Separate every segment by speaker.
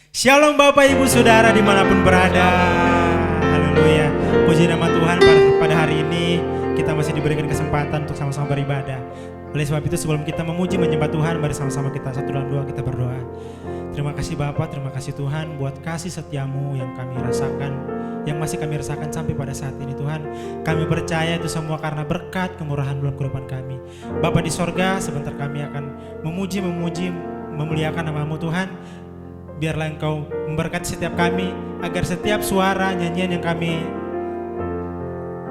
Speaker 1: Shalom Bapak Ibu Saudara dimanapun berada. Haleluya. Puji nama Tuhan, pada hari ini kita masih diberikan kesempatan untuk sama-sama beribadah. Oleh sebab itu sebelum kita memuji menyembah Tuhan, mari sama-sama kita satu dalam doa kita berdoa. Terima kasih Bapak, terima kasih Tuhan buat kasih setiamu yang kami rasakan, yang masih kami rasakan sampai pada saat ini Tuhan. Kami percaya itu semua karena berkat kemurahan bulan kurapan kami. Bapa di sorga, sebentar kami akan memuji, memuliakan nama-Mu Tuhan. Biarlah Engkau memberkati setiap kami, agar setiap suara nyanyian yang kami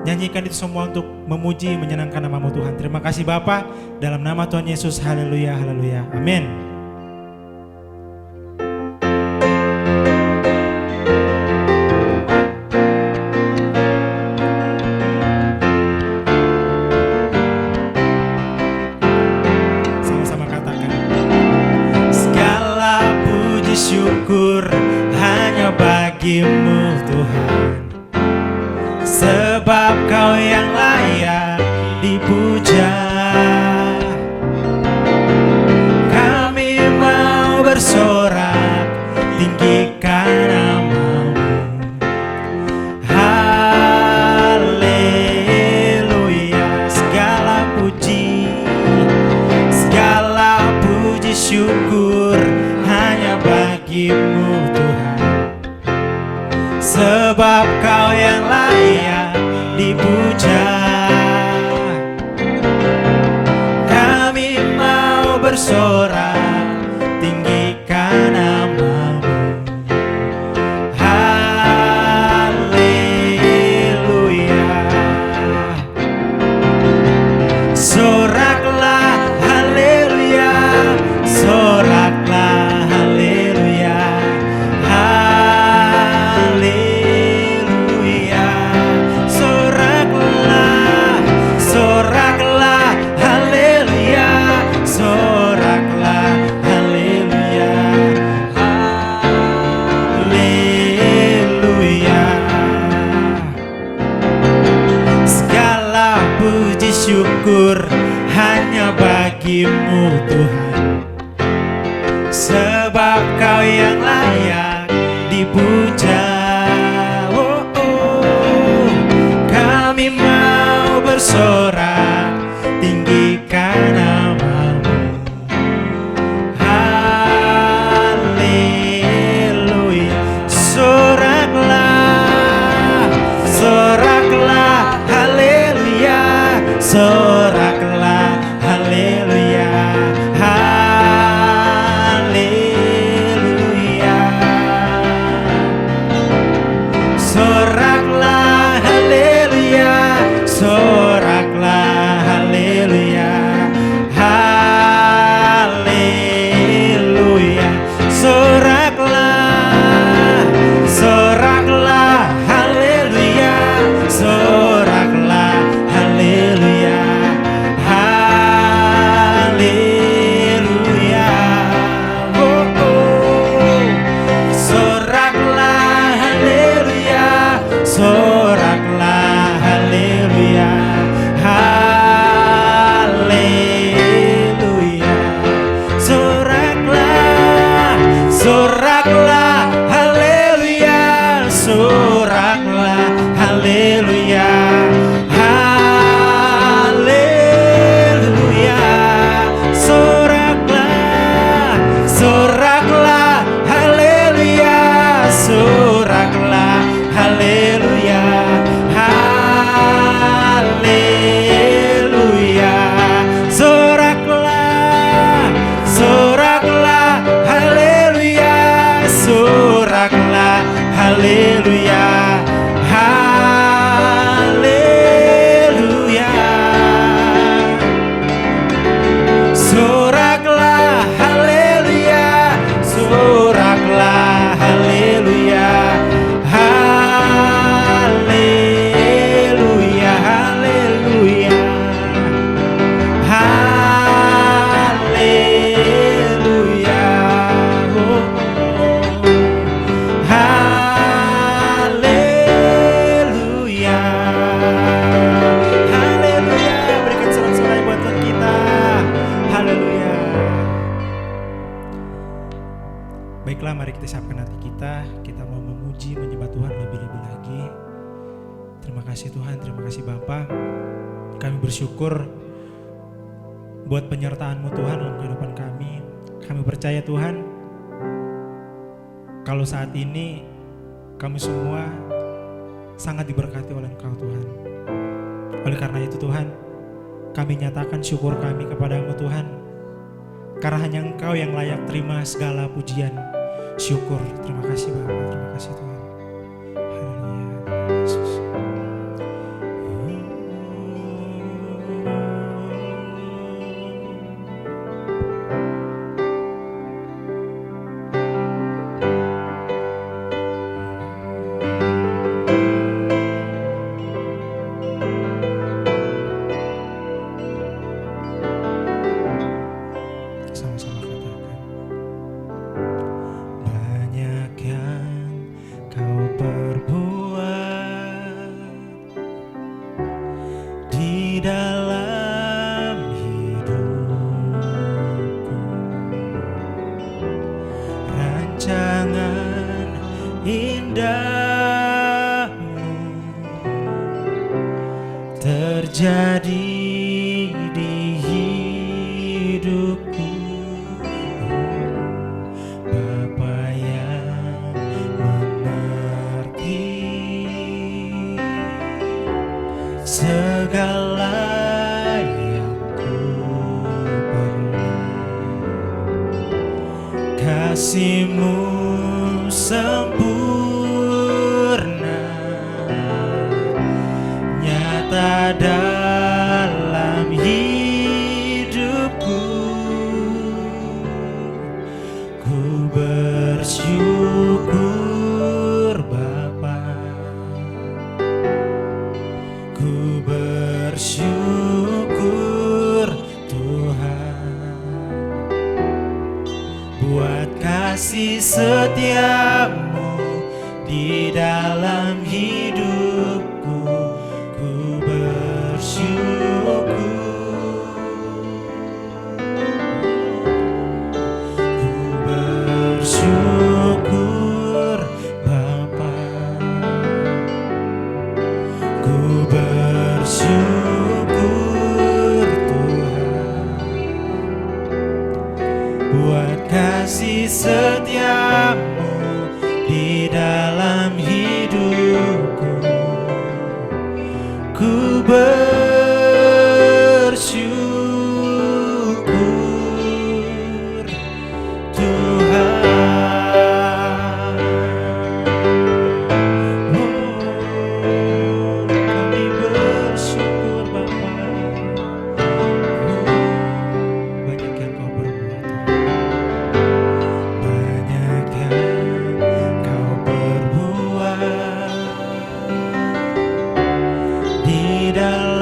Speaker 1: nyanyikan itu semua untuk memuji, menyenangkan nama-Mu Tuhan. Terima kasih Bapa, dalam nama Tuhan Yesus, haleluya, haleluya, amin. Sama-sama katakan, segala puji syukur hanya bagi-Mu Tuhan, sebab Kau yang layak dipuja. Kami mau bersorak, tinggikan nama-Mu. Haleluya. Segala puji syukur hanya bagi-Mu Tuhan, sebab Kau yang layak dipuja. Kami mau bersorak, tinggikan nama-Mu. Haleluya. Soraklah haleluya, soraklah haleluya. Haleluya. Soraklah, soraklah haleluya, soraklah haleluya. Haleluya. Segala puji syukur hanya bagi-Mu Tuhan, sebab Kau yang layak dipuja. Oh, oh. Kami mau bersorak, tinggikan nama-Mu. Haleluya. Soraklah, soraklah haleluya, soraklah haleluya. Haleluya. Soraklah haleluya, soraklah haleluya. Haleluya. Soraklah, soraklah haleluya, soraklah haleluya. Haleluya. Oh, oh. Soraklah haleluya, soraklah haleluya. Haleluya. Soraklah, soraklah haleluya, soraklah haleluya. Haleluya. Soraklah, soraklah haleluya, soraklah haleluya. Haleluya. Soraklah, soraklah haleluya, soraklah haleluya. Haleluya. Soraklah haleluya, soraklah haleluya. Haleluya, haleluya. Haleluya. Oh, oh. Haleluya. Baiklah, mari kita siapkan hati kita mau memuji, menyembah Tuhan lebih-lebih lagi. Terima kasih Tuhan, terima kasih Bapa. Kami bersyukur buat penyertaan-Mu Tuhan dalam kehidupan kami. Kami percaya Tuhan, kalau saat ini kami semua sangat diberkati oleh Engkau Tuhan. Oleh karena itu Tuhan, kami nyatakan syukur kami kepadamu Tuhan, karena hanya Engkau yang layak terima segala pujian, syukur. Terima kasih Bapa, terima kasih Tuhan. Haleluya, Yesus. Sama-sama katakan. Banyak yang Kau perbuat di dalam hidupku, rancangan indahmu terjadi di hidupku. Bapa yang mengerti segala yang ku perlu, kasih-Mu sempurna nyata dalam hidupku. Ku bersyukur Bapa, ku bersyukur Tuhan, buat kasih setia-Mu di dalam hidupku. Ku bersyukur, ku bersyukur Bapa, ku bersyukur Tuhan, buat kasih setia-Mu di dalam hidupku. Ku bersyukur Tuhan. Kami bersyukur Bapa. Banyak yang Kau perbuat, banyak yang Kau perbuat di dalam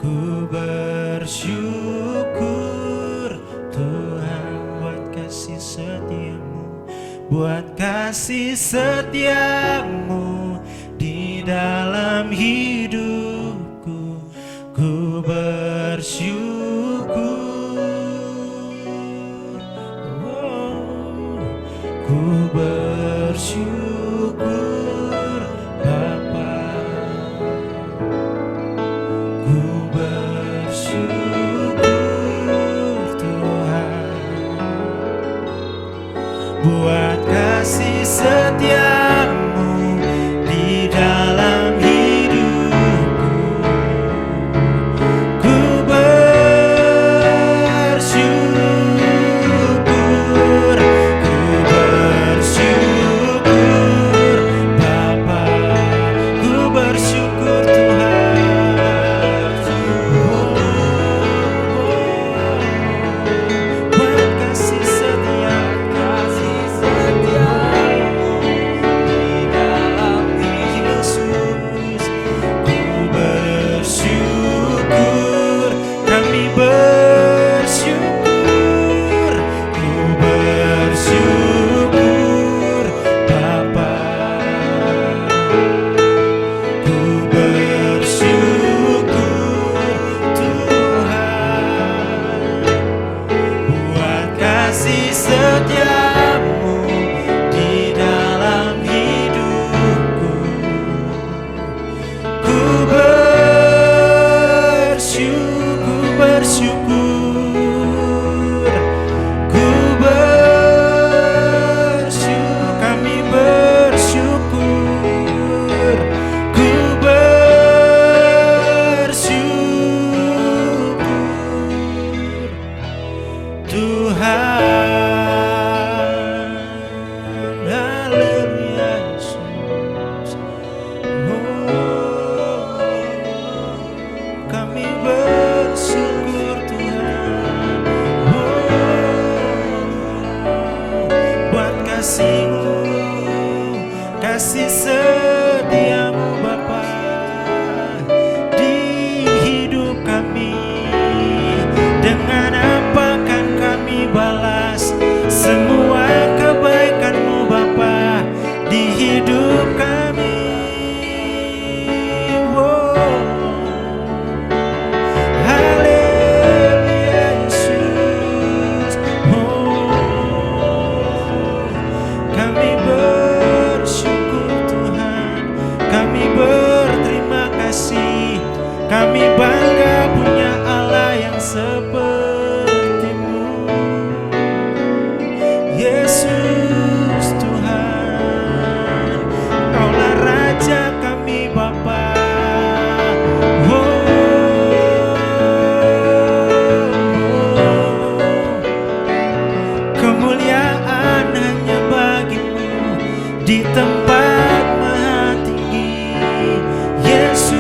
Speaker 1: Ku bersyukur Tuhan buat kasih setiamu, buat kasih setiamu di dalam hidupku. Ku bersyukur, ku bersyukur Bapa, ku bersyukur Tuhan buat kasih setiamu di dalam hidupku. Ku bersyukur, ku bersyukur Bapa, ku bersyukur Tuhan. Buat kasih setiamu di dalam Yesus. Ku bersyukur, kami bersyukur, ku bersyukur Bapa, ku bersyukur Tuhan buat kasih setiamu di dalam hidupku. Ku bersyukur, ku bersyukur, kami bersyukur, ku bersyukur Tuhan. Haleluya Yesus. Kami bersyukur Tuhan, buat kasih-Mu, kasih setiamu Bapa di hidup kami. Dengan apa kan kami balas semua kebaikan-Mu Bapa di hidup kami. Haleluya Yesus. Kami bersyukur Tuhan, kami berterima kasih, kami bangga punya Allah yang seperti-Mu. Yesus Tuhan, Kaulah Raja kami Bapa. Kemuliaan hanya bagi-Mu di tempat maha tinggi. Yesus,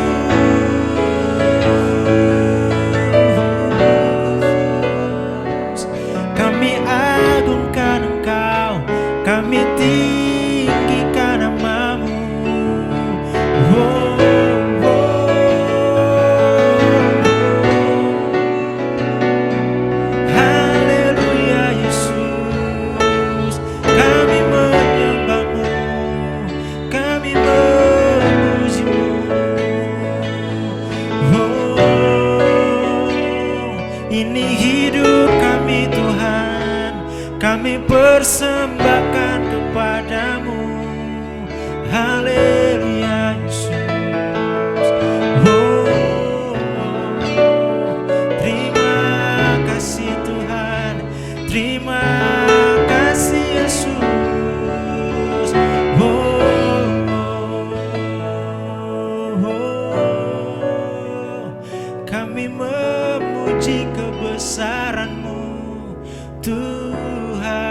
Speaker 1: kami agungkan Engkau, kami tinggikan nama-Mu. Haleluya Yesus, kami menyembah-Mu, kami memuji-Mu. Ini hidup kami Tuhan, kami persembahkan kepada-Mu. Haleluya Yesus. Terima kasih Tuhan, terima kasih Yesus. Kami memuji kebesaran-Mu Tuhan.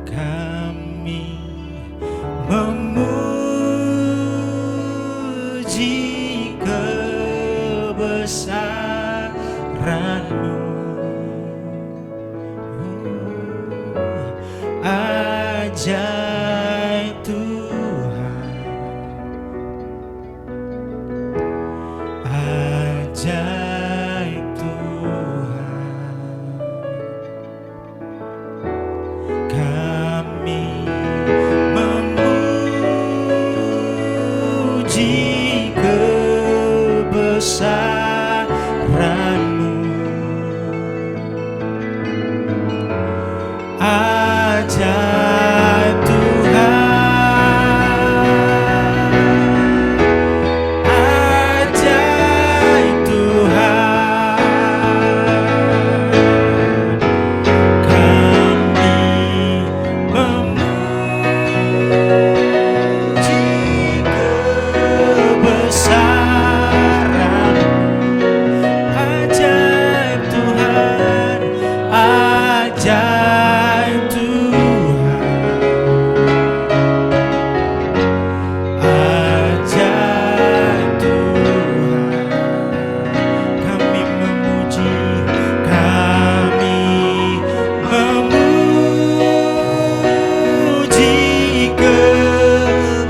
Speaker 1: Kami memuji kebesaran-Mu. Ajaib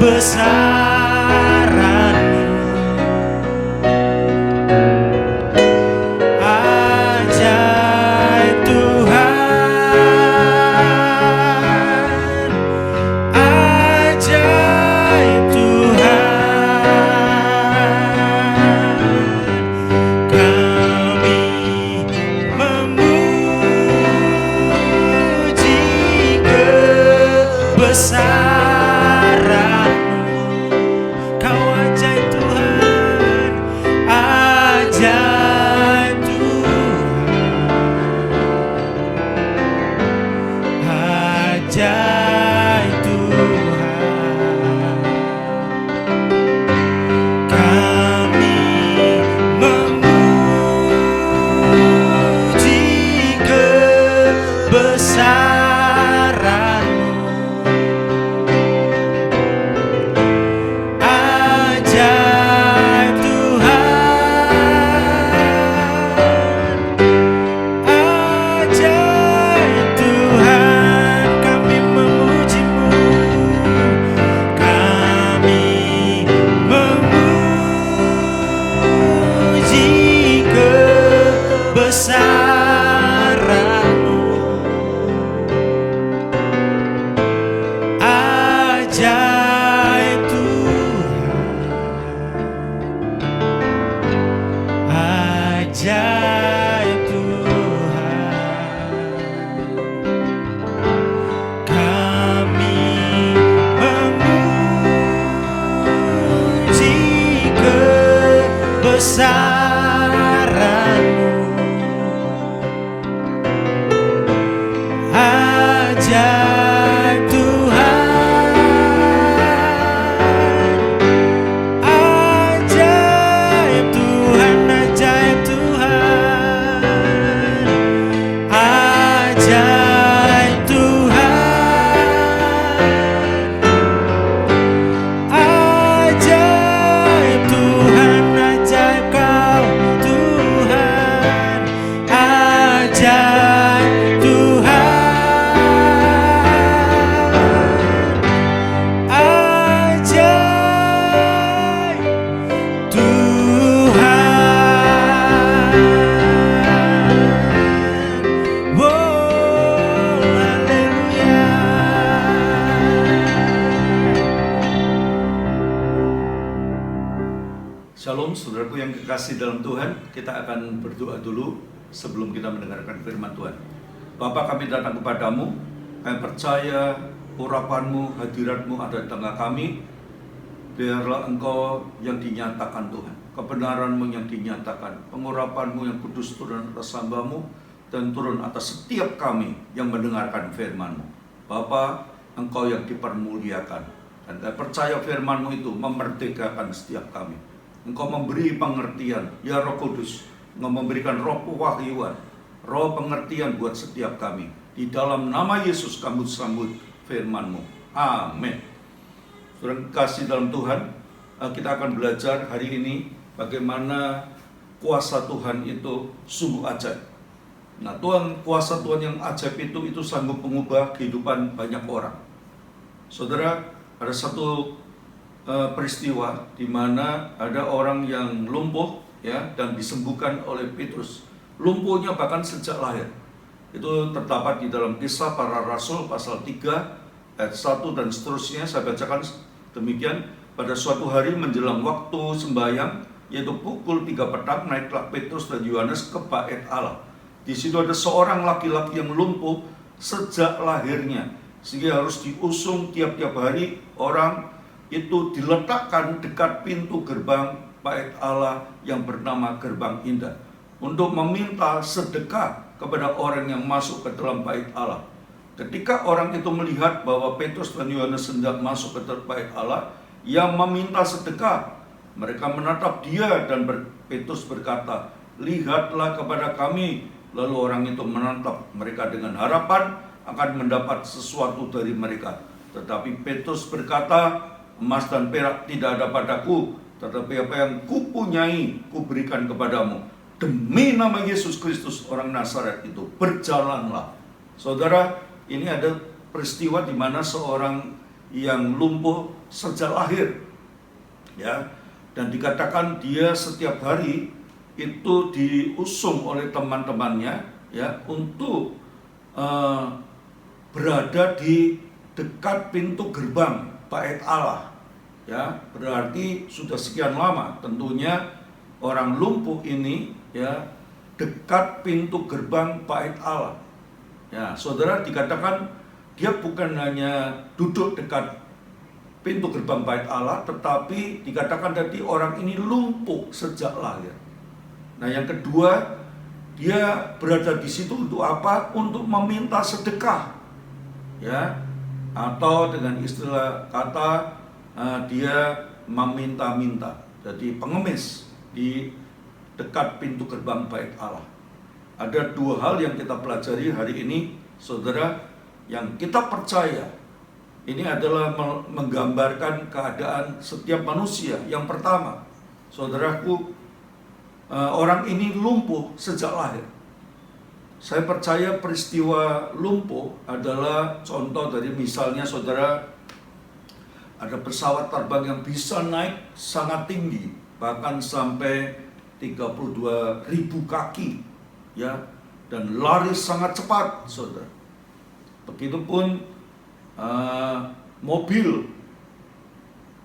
Speaker 1: kebesaran-Mu. Ajaib Tuhan, ajaib Tuhan, kami memuji kebesaran-Mu. Kau ajaib Tuhan, ajaib Tuhan, ajaib Tuhan, kami memuji kebesaran-Mu. Ajaib Tuhan, ajaib Tuhan, kami memuji-Mu, kami memuji kebesaran-Mu. Ajaib Tuhan, ajaib Tuhan, kami memuji kebesaran-Mu. Ajaib Tuhan, ajaib Tuhan, ajaib Tuhan, ajaib Tuhan, ajaib Tuhan, ajaib Kau Tuhan, ajaib Tuhan, ajaib Tuhan. Wow, haleluya.
Speaker 2: Shalom saudaraku yang kekasih dalam Tuhan. Kita akan berdoa dulu sebelum kita mendengarkan firman Tuhan. Bapa, kami datang kepadamu. Kami percaya urapan-Mu, hadirat-Mu ada di tengah kami. Biarlah Engkau yang dinyatakan Tuhan, kebenaran-Mu yang dinyatakan, pengurapan-Mu yang kudus turun atas hamba-Mu dan turun atas setiap kami yang mendengarkan firman-Mu. Bapa, Engkau yang dipermuliakan, dan kami percaya firman-Mu itu memerdekakan setiap kami. Engkau memberi pengertian, ya Roh Kudus, Engkau memberikan roh pewahyuan, roh pengertian buat setiap kami. Di dalam nama Yesus kami sambut firman-Mu. Amin. Saudara kasih dalam Tuhan, kita akan belajar hari ini bagaimana kuasa Tuhan itu sungguh ajaib. Nah, kuasa Tuhan yang ajaib itu sanggup mengubah kehidupan banyak orang. Saudara, ada satu peristiwa di mana ada orang yang lumpuh ya dan disembuhkan oleh Petrus. Lumpuhnya bahkan sejak lahir. Itu terdapat di dalam Kisah Para Rasul pasal 3 ayat 1 dan seterusnya. Saya bacakan demikian. Pada suatu hari menjelang waktu sembahyang, yaitu pukul 3 petang, naiklah Petrus dan Yohanes ke bait Allah. Di situ ada seorang laki-laki yang lumpuh sejak lahirnya, sehingga harus diusung tiap-tiap hari. Orang itu diletakkan dekat pintu gerbang bait Allah yang bernama Gerbang Indah, untuk meminta sedekah kepada orang yang masuk ke dalam bait Allah. Ketika orang itu melihat bahwa Petrus dan Yohanes hendak masuk ke dalam bait Allah yang meminta sedekah, mereka menatap dia dan Petrus berkata, "Lihatlah kepada kami." Lalu orang itu menatap mereka dengan harapan akan mendapat sesuatu dari mereka. Tetapi Petrus berkata, "Emas dan perak tidak ada padaku, tetapi apa yang kupunyai kuberikan kepadamu. Demi nama Yesus Kristus orang Nazaret itu, berjalanlah." Saudara, ini ada peristiwa di mana seorang yang lumpuh sejak lahir, ya. Dan dikatakan dia setiap hari itu diusung oleh teman-temannya, ya, untuk berada di dekat pintu gerbang bait Allah, ya. Berarti sudah sekian lama tentunya orang lumpuh ini, ya, dekat pintu gerbang bait Allah. Ya, saudara, dikatakan dia bukan hanya duduk dekat pintu gerbang bait Allah, tetapi dikatakan tadi orang ini lumpuh sejak lahir. Nah, yang kedua, dia berada di situ untuk apa? Untuk meminta sedekah, ya, atau dengan istilah kata dia meminta-minta. Jadi pengemis di dekat pintu gerbang bait Allah. Ada dua hal yang kita pelajari hari ini, saudara, yang kita percaya ini adalah menggambarkan keadaan setiap manusia. Yang pertama, saudaraku, orang ini lumpuh sejak lahir. Saya percaya peristiwa lumpuh adalah contoh dari misalnya saudara, ada pesawat terbang yang bisa naik sangat tinggi, bahkan sampai 32.000 kaki, ya, dan lari sangat cepat, saudara. Begitupun mobil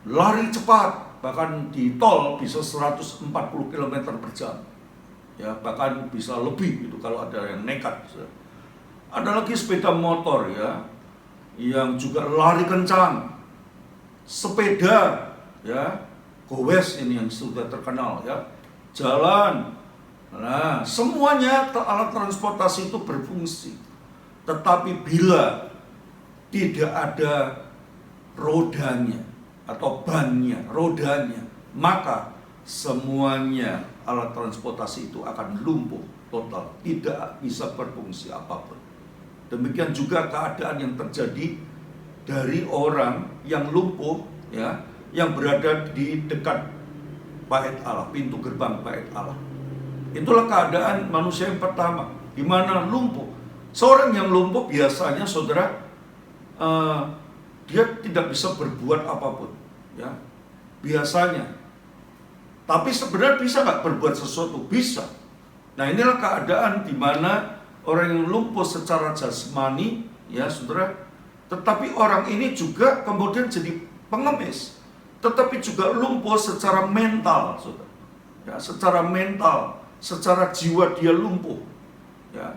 Speaker 2: lari cepat, bahkan di tol bisa 140 km per jam, ya, bahkan bisa lebih itu kalau ada yang nekat. Ada lagi sepeda motor, ya, yang juga lari kencang, sepeda, ya, gowes ini yang sudah terkenal, ya, jalan. Nah, semuanya alat transportasi itu berfungsi, tetapi bila tidak ada rodanya atau bannya, rodanya, maka semuanya alat transportasi itu akan lumpuh total, tidak bisa berfungsi apapun. Demikian juga keadaan yang terjadi dari orang yang lumpuh, ya, yang berada di dekat bait Allah, pintu gerbang bait Allah. Itulah keadaan manusia yang pertama, di mana lumpuh. Seorang yang lumpuh biasanya, saudara, dia tidak bisa berbuat apapun, ya, biasanya. Tapi sebenarnya bisa nggak berbuat sesuatu? Bisa. Nah, inilah keadaan di mana orang yang lumpuh secara jasmani, ya, saudara, tetapi orang ini juga kemudian jadi pengemis, tetapi juga lumpuh secara mental, saudara, ya, secara mental, secara jiwa dia lumpuh, ya.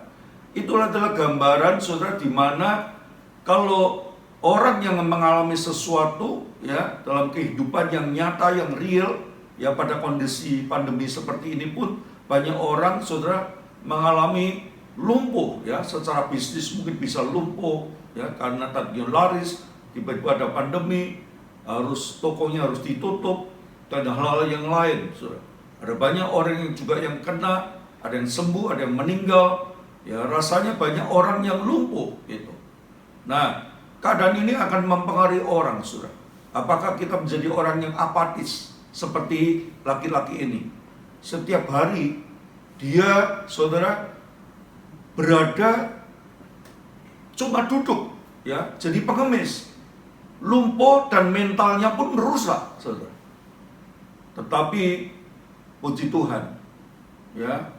Speaker 2: Itulah adalah gambaran, saudara, di mana kalau orang yang mengalami sesuatu, ya, dalam kehidupan yang nyata, yang real, ya, pada kondisi pandemi seperti ini pun banyak orang, saudara, mengalami lumpuh, ya, secara bisnis mungkin bisa lumpuh, ya, karena tadinya laris, tiba-tiba ada pandemi, tokonya harus ditutup, dan hal-hal yang lain, saudara. Ada banyak orang yang juga yang kena, ada yang sembuh, ada yang meninggal, ya, rasanya banyak orang yang lumpuh, gitu. Nah, keadaan ini akan mempengaruhi orang, saudara. Apakah kita menjadi orang yang apatis seperti laki-laki ini? Setiap hari dia, saudara, berada cuma duduk, ya, jadi pengemis, lumpuh dan mentalnya pun merusak, saudara. Tetapi puji Tuhan, ya,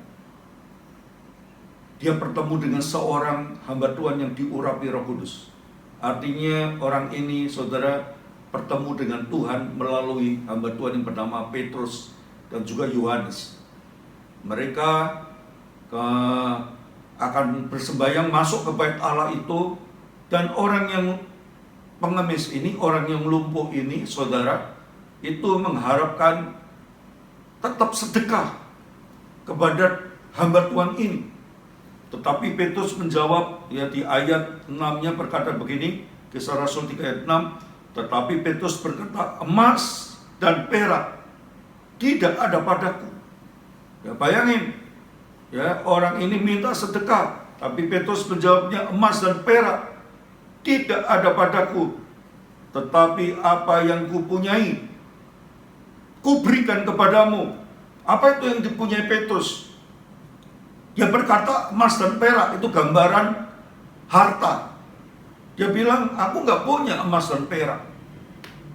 Speaker 2: dia bertemu dengan seorang hamba Tuhan yang diurapi Roh Kudus. Artinya orang ini, saudara, bertemu dengan Tuhan melalui hamba Tuhan yang bernama Petrus dan juga Yohanes. Mereka akan bersembahyang masuk ke bait Allah itu, dan orang yang pengemis ini, orang yang lumpuh ini, saudara, itu mengharapkan tetap sedekah kepada hamba Tuhan ini. Tetapi Petrus menjawab, ya, di ayat 6-nya berkata begini, Kisah Rasul 3 ayat 6, tetapi Petrus berkata, emas dan perak tidak ada padaku. Ya, bayangin, ya, orang ini minta sedekah, tapi Petrus menjawabnya, emas dan perak tidak ada padaku, tetapi apa yang kupunyai kuberikan kepadamu. Apa itu yang dipunyai Petrus? Dia berkata emas dan perak itu gambaran harta. Dia bilang, aku nggak punya emas dan perak,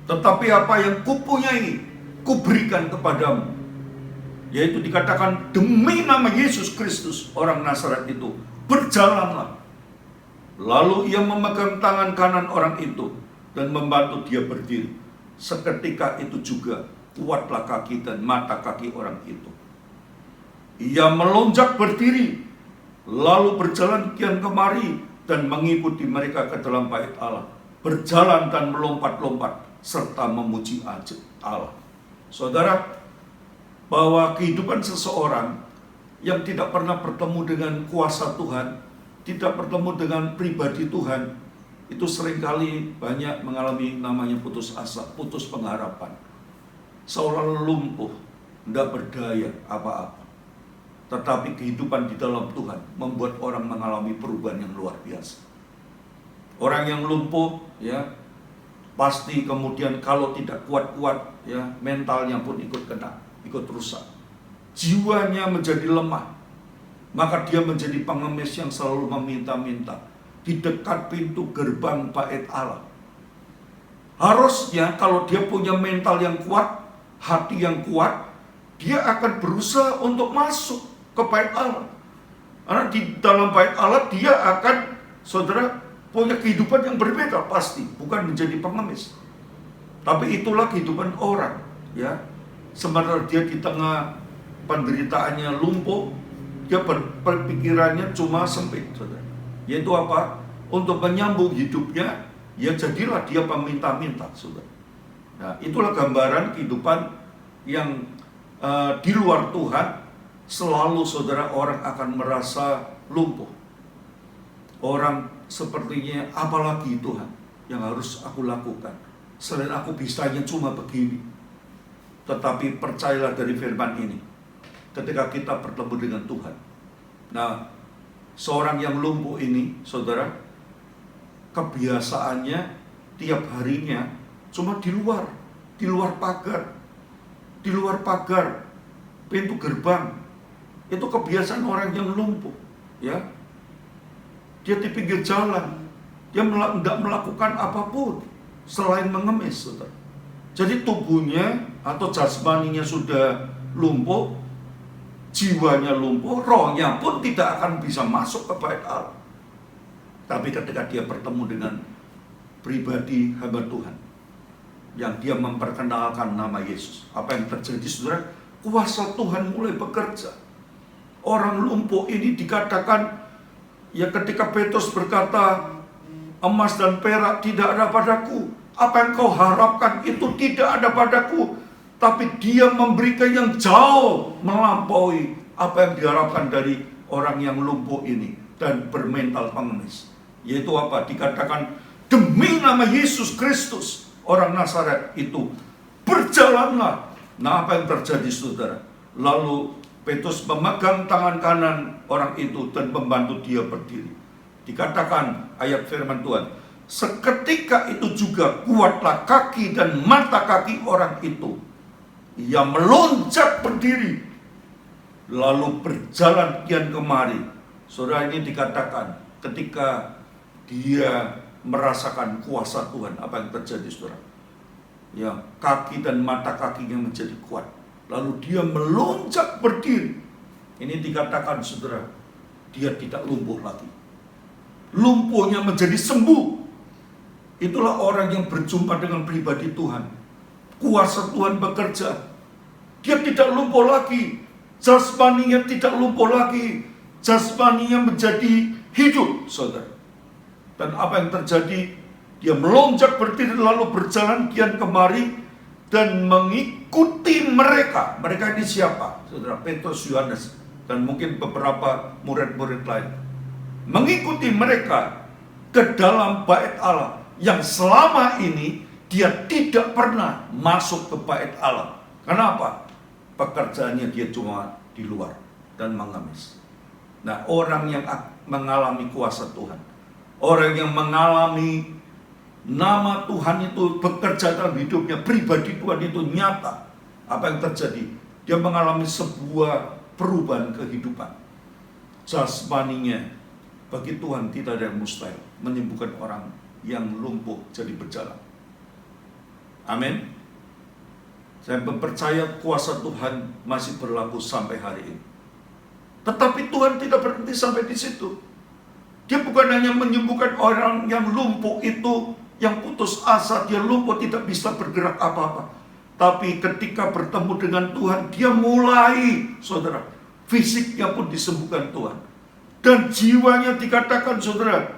Speaker 2: tetapi apa yang kupunyai, kuberikan kepadamu. Yaitu dikatakan, demi nama Yesus Kristus, orang Nazaret itu, berjalanlah. Lalu ia memegang tangan kanan orang itu dan membantu dia berdiri. Seketika itu juga kuatlah kaki dan mata kaki orang itu. Ia melonjak berdiri, lalu berjalan kian kemari dan mengikuti mereka ke dalam bait Allah, berjalan dan melompat-lompat serta memuji Allah. Saudara, bahwa kehidupan seseorang yang tidak pernah bertemu dengan kuasa Tuhan, tidak bertemu dengan pribadi Tuhan, itu seringkali banyak mengalami namanya putus asa, putus pengharapan, seolah lumpuh, tidak berdaya apa-apa. Tetapi kehidupan di dalam Tuhan membuat orang mengalami perubahan yang luar biasa. Orang yang lumpuh, ya, pasti kemudian kalau tidak kuat-kuat, ya, mentalnya pun ikut kena, ikut rusak. Jiwanya menjadi lemah, maka dia menjadi pengemis yang selalu meminta-minta di dekat pintu gerbang bait Allah. Harusnya kalau dia punya mental yang kuat, hati yang kuat, dia akan berusaha untuk masuk ke bait Allah. Karena di dalam bait Allah dia akan, saudara, punya kehidupan yang berbeda pasti, bukan menjadi pengemis. Tapi itulah kehidupan orang, ya. Sementara dia di tengah penderitaannya lumpuh, dia berpikirannya cuma sempit, saudara. Yaitu apa? Untuk menyambung hidupnya, ya jadilah dia peminta-minta, saudara. Nah, itulah gambaran kehidupan yang di luar Tuhan. Selalu, saudara, orang akan merasa lumpuh. Orang sepertinya, apalagi Tuhan yang harus aku lakukan, selain aku bisanya cuma begini. Tetapi percayalah dari firman ini, ketika kita bertemu dengan Tuhan. Nah, seorang yang lumpuh ini, saudara, kebiasaannya tiap harinya cuma di luar pagar, pintu gerbang. Itu kebiasaan orang yang lumpuh, ya. Dia di pinggir jalan, dia tidak melakukan apapun selain mengemis, saudara. Jadi tubuhnya atau jasmaninya sudah lumpuh, jiwanya lumpuh, rohnya pun tidak akan bisa masuk ke bait Allah. Tapi ketika dia bertemu dengan pribadi hamba Tuhan, yang dia memperkenalkan nama Yesus, apa yang terjadi, saudara? Kuasa Tuhan mulai bekerja. Orang lumpuh ini dikatakan, ya, ketika Petrus berkata, emas dan perak tidak ada padaku, apa yang kau harapkan itu tidak ada padaku, tapi dia memberikan yang jauh melampaui apa yang diharapkan dari orang yang lumpuh ini dan bermental pengemis. Yaitu apa? Dikatakan, demi nama Yesus Kristus, orang Nazaret itu, berjalanlah. Nah, apa yang terjadi, saudara? Lalu Petrus memegang tangan kanan orang itu dan membantu dia berdiri. Dikatakan ayat firman Tuhan, seketika itu juga kuatlah kaki dan mata kaki orang itu. Ia melonjak berdiri, lalu berjalan kian kemari. Saudara, ini dikatakan ketika dia merasakan kuasa Tuhan, apa yang terjadi, saudara? Ya, kaki dan mata kakinya menjadi kuat. Lalu dia melonjak berdiri. Ini dikatakan, saudara, dia tidak lumpuh lagi. Lumpuhnya menjadi sembuh. Itulah orang yang berjumpa dengan pribadi Tuhan. Kuasa Tuhan bekerja. Dia tidak lumpuh lagi. Jasmaninya tidak lumpuh lagi. Jasmaninya menjadi hidup, saudara. Dan apa yang terjadi? Dia melonjak berdiri lalu berjalan kian kemari dan mengikuti mereka. Mereka ini siapa? Saudara, Petrus, Yohanes, dan mungkin beberapa murid-murid lain. Mengikuti mereka ke dalam bait Allah yang selama ini dia tidak pernah masuk ke bait Allah. Kenapa? Pekerjaannya dia cuma di luar dan mengemis. Nah, orang yang mengalami kuasa Tuhan, orang yang mengalami nama Tuhan itu bekerja dalam hidupnya, pribadi Tuhan itu nyata. Apa yang terjadi? Dia mengalami sebuah perubahan kehidupan. Jasmaninya, bagi Tuhan tidak ada yang mustahil. Menyembuhkan orang yang lumpuh jadi berjalan. Amin. Saya percaya kuasa Tuhan masih berlaku sampai hari ini. Tetapi Tuhan tidak berhenti sampai di situ. Dia bukan hanya menyembuhkan orang yang lumpuh itu, yang putus asa, dia lumpuh tidak bisa bergerak apa-apa. Tapi ketika bertemu dengan Tuhan, dia mulai, saudara, fisiknya pun disembuhkan Tuhan. Dan jiwanya dikatakan, saudara,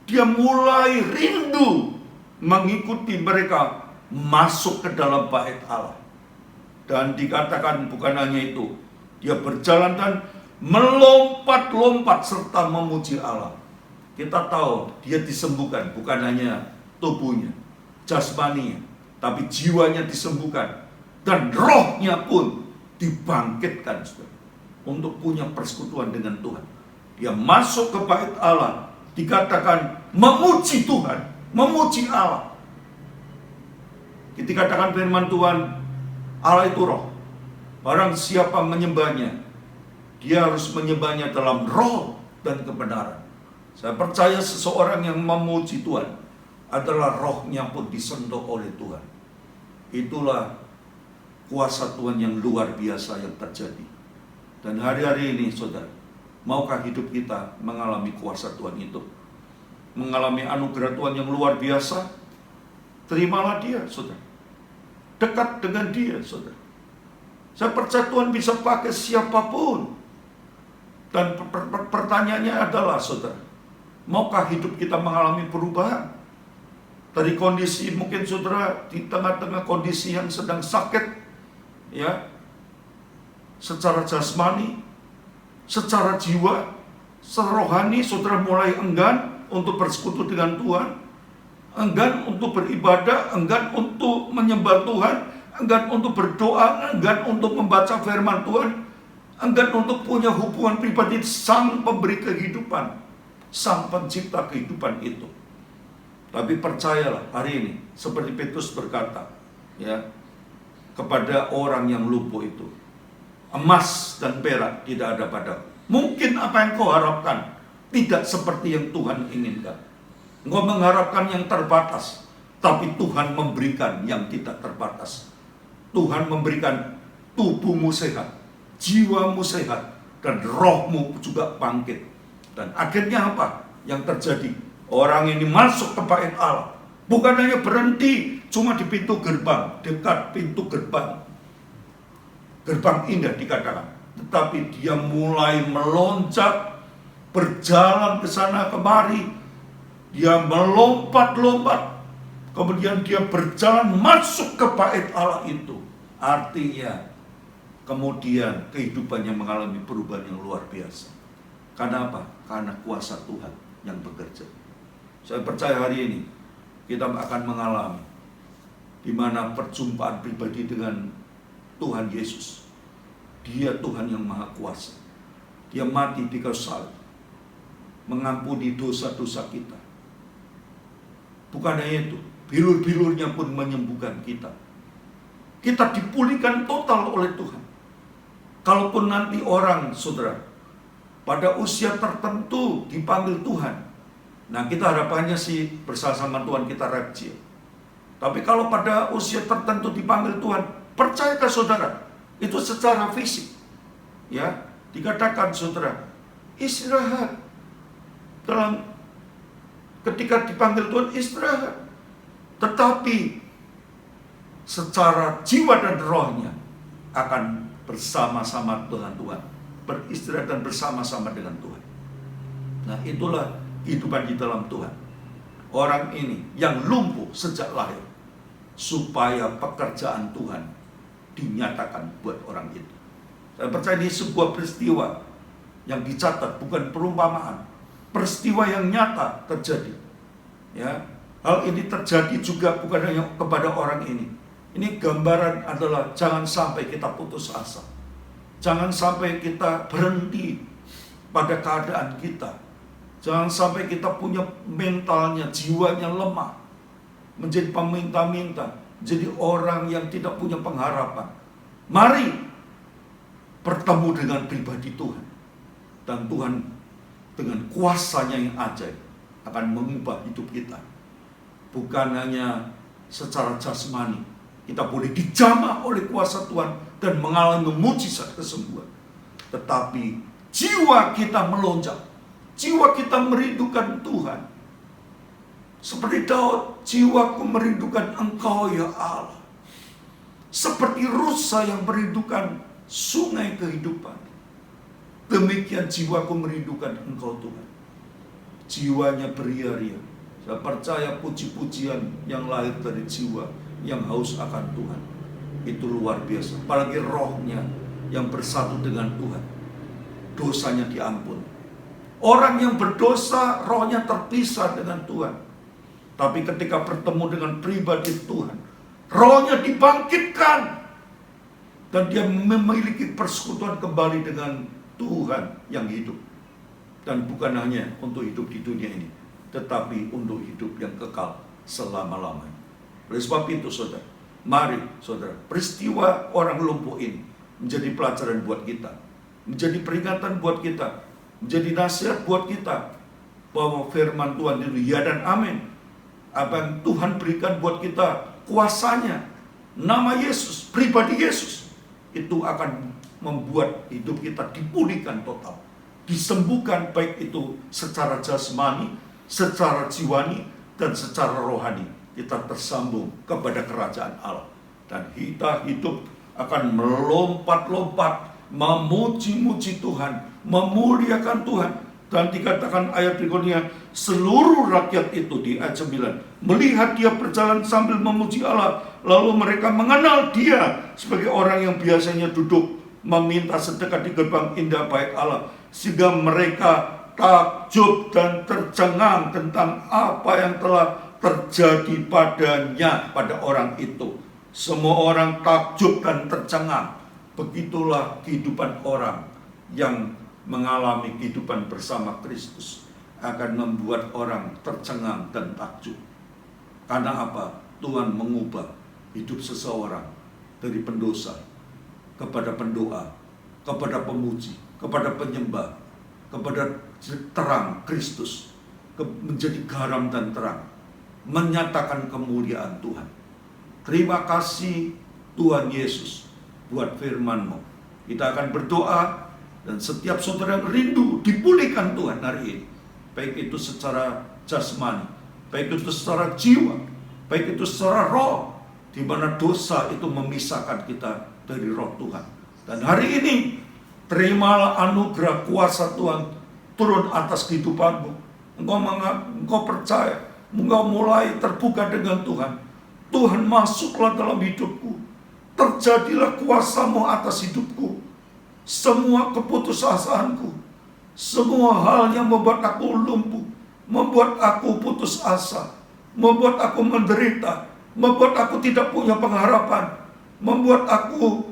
Speaker 2: dia mulai rindu mengikuti mereka masuk ke dalam bait Allah. Dan dikatakan bukan hanya itu, dia berjalan dan melompat-lompat serta memuji Allah. Kita tahu dia disembuhkan, bukan hanya tubuhnya, jasmaninya, tapi jiwanya disembuhkan. Dan rohnya pun dibangkitkan, saudara, untuk punya persekutuan dengan Tuhan. Dia masuk ke bait Allah, dikatakan memuji Tuhan, memuji Allah. Dikatakan firman Tuhan, Allah itu roh. Barang siapa menyembahnya, dia harus menyembahnya dalam roh dan kebenaran. Saya percaya seseorang yang memuji Tuhan adalah rohnya pun disentuh oleh Tuhan. Itulah kuasa Tuhan yang luar biasa yang terjadi. Dan hari-hari ini, saudara, maukah hidup kita mengalami kuasa Tuhan itu? Mengalami anugerah Tuhan yang luar biasa? Terimalah dia, saudara. Dekat dengan dia, saudara. Saya percaya Tuhan bisa pakai siapapun. Dan pertanyaannya adalah, saudara, maukah hidup kita mengalami perubahan? Dari kondisi mungkin saudara di tengah-tengah kondisi yang sedang sakit, ya, secara jasmani, secara jiwa, secara rohani, saudara mulai enggan untuk bersekutu dengan Tuhan, enggan untuk beribadah, enggan untuk menyembah Tuhan, enggan untuk berdoa, enggan untuk membaca firman Tuhan, enggan untuk punya hubungan pribadi Sang Pemberi kehidupan, Sang Pencipta kehidupan itu. Tapi percayalah hari ini, seperti Petrus berkata, ya, kepada orang yang lumpuh itu, emas dan perak tidak ada padaku. Mungkin apa yang kau harapkan tidak seperti yang Tuhan inginkan. Engkau mengharapkan yang terbatas, tapi Tuhan memberikan yang tidak terbatas. Tuhan memberikan tubuhmu sehat, jiwamu sehat, dan rohmu juga bangkit. Dan akhirnya apa yang terjadi? Orang ini masuk ke bait Allah, bukan hanya berhenti cuma di pintu gerbang, dekat pintu gerbang, gerbang indah dikatakan, tetapi dia mulai meloncat, berjalan ke sana kemari, dia melompat-lompat, kemudian dia berjalan masuk ke bait Allah itu. Artinya kemudian kehidupannya mengalami perubahan yang luar biasa. Karena apa? Karena kuasa Tuhan yang bekerja. Saya percaya hari ini kita akan mengalami di mana perjumpaan pribadi dengan Tuhan Yesus. Dia Tuhan yang Maha Kuasa. Dia mati di kayu salib, mengampuni dosa-dosa kita. Bukan hanya itu, bilur-bilurnya pun menyembuhkan kita. Kita dipulihkan total oleh Tuhan. Kalaupun nanti orang, saudara, pada usia tertentu dipanggil Tuhan, nah kita harapannya sih bersama Tuhan kita rapture. Tapi kalau pada usia tertentu dipanggil Tuhan, percayakah saudara, itu secara fisik, ya, dikatakan saudara, istirahat. Dalam ketika dipanggil Tuhan, istirahat. Tetapi secara jiwa dan rohnya akan bersama-sama dengan Tuhan, beristirahat dan bersama-sama dengan Tuhan. Nah, itulah kehidupan di dalam Tuhan. Orang ini yang lumpuh sejak lahir, supaya pekerjaan Tuhan dinyatakan buat orang itu. Saya percaya ini sebuah peristiwa yang dicatat, bukan perumpamaan. Peristiwa yang nyata terjadi. Ya, hal ini terjadi juga bukan hanya kepada orang ini. Ini gambaran adalah jangan sampai kita putus asa. Jangan sampai kita berhenti pada keadaan kita. Jangan sampai kita punya mentalnya, jiwanya lemah, menjadi peminta-minta, jadi orang yang tidak punya pengharapan. Mari bertemu dengan pribadi Tuhan. Dan Tuhan dengan kuasanya yang ajaib akan mengubah hidup kita. bukan hanya secara jasmani. Kita boleh dijamah oleh kuasa Tuhan dan mengalami mujizat kesembuhan. Tetapi jiwa kita melonjak, jiwa kita merindukan Tuhan. Seperti Daud, jiwaku merindukan Engkau ya Allah. Seperti rusa yang merindukan sungai kehidupan, demikian jiwaku merindukan Engkau Tuhan. Jiwanya beria-ria. Saya percaya puji-pujian yang lahir dari jiwa yang haus akan Tuhan itu luar biasa. Apalagi rohnya yang bersatu dengan Tuhan, dosanya diampun. Orang yang berdosa rohnya terpisah dengan Tuhan. Tapi ketika bertemu dengan pribadi Tuhan, rohnya dibangkitkan dan dia memiliki persekutuan kembali dengan Tuhan yang hidup. Dan bukan hanya untuk hidup di dunia ini, tetapi untuk hidup yang kekal selama-lamanya. Oleh sebab itu saudara, mari saudara, peristiwa orang lumpuh ini menjadi pelajaran buat kita, menjadi peringatan buat kita, menjadi nasihat buat kita, bahwa firman Tuhan itu ya dan amin. Apa yang Tuhan berikan buat kita, kuasanya, nama Yesus, pribadi Yesus, itu akan membuat hidup kita dipulihkan total, disembuhkan, baik itu secara jasmani, secara jiwani, dan secara rohani. Kita tersambung kepada kerajaan Allah, dan kita hidup akan melompat-lompat, memuji-muji Tuhan, memuliakan Tuhan. Dan dikatakan ayat berikutnya, seluruh rakyat itu di ayat 9 melihat dia berjalan sambil memuji Allah, lalu mereka mengenal dia sebagai orang yang biasanya duduk meminta sedekah di gerbang indah bait Allah, sehingga mereka takjub dan tercengang tentang apa yang telah terjadi padanya, pada orang itu. Semua orang takjub dan tercengang. Begitulah kehidupan orang yang mengalami kehidupan bersama Kristus, akan membuat orang tercengang dan takjub. Karena apa? Tuhan mengubah hidup seseorang dari pendosa kepada pendoa, kepada pemuji, kepada penyembah, kepada terang Kristus, menjadi garam dan terang, menyatakan kemuliaan Tuhan. Terima kasih Tuhan Yesus buat firman-Mu. Kita akan berdoa, dan setiap saudara yang rindu dipulihkan Tuhan hari ini, baik itu secara jasmani, baik itu secara jiwa, baik itu secara roh, di mana dosa itu memisahkan kita dari roh Tuhan. Dan hari ini terimalah anugerah kuasa Tuhan turun atas kehidupanmu. Engkau percaya, engkau mulai terbuka dengan Tuhan. Tuhan masuklah dalam hidupku, terjadilah kuasa-Mu atas hidupku. Semua keputusasaanku, semua hal yang membuat aku lumpuh, membuat aku putus asa, membuat aku menderita, membuat aku tidak punya pengharapan, membuat aku,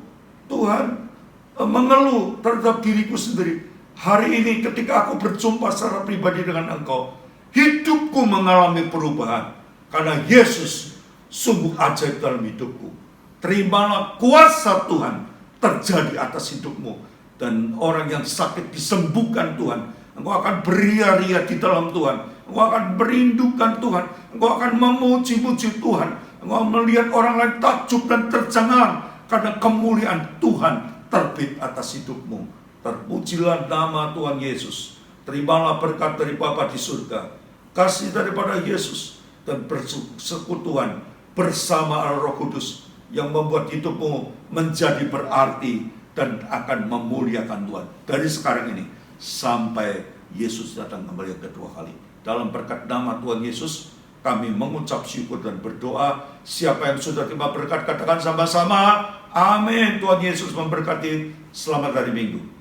Speaker 2: Tuhan, mengeluh terhadap diriku sendiri. Hari ini ketika aku berjumpa secara pribadi dengan Engkau, hidupku mengalami perubahan, karena Yesus sungguh ajaib dalam hidupku. Terimalah kuasa Tuhan terjadi atas hidupmu, dan orang yang sakit disembuhkan Tuhan. Engkau akan beria-ria di dalam Tuhan, engkau akan merindukan Tuhan, engkau akan memuji-muji Tuhan, engkau melihat orang lain takjub dan tercengang karena kemuliaan Tuhan terbit atas hidupmu. Terpujilah nama Tuhan Yesus. Terimalah berkat dari Bapa di surga, kasih daripada Yesus, dan persekutuan bersama Roh Kudus yang membuat hidupmu menjadi berarti dan akan memuliakan Tuhan dari sekarang ini sampai Yesus datang kembali yang kedua kali. Dalam berkat nama Tuhan Yesus kami mengucap syukur dan berdoa. Siapa yang sudah terima berkat, katakan sama-sama amin. Tuhan Yesus memberkati. Selamat hari Minggu.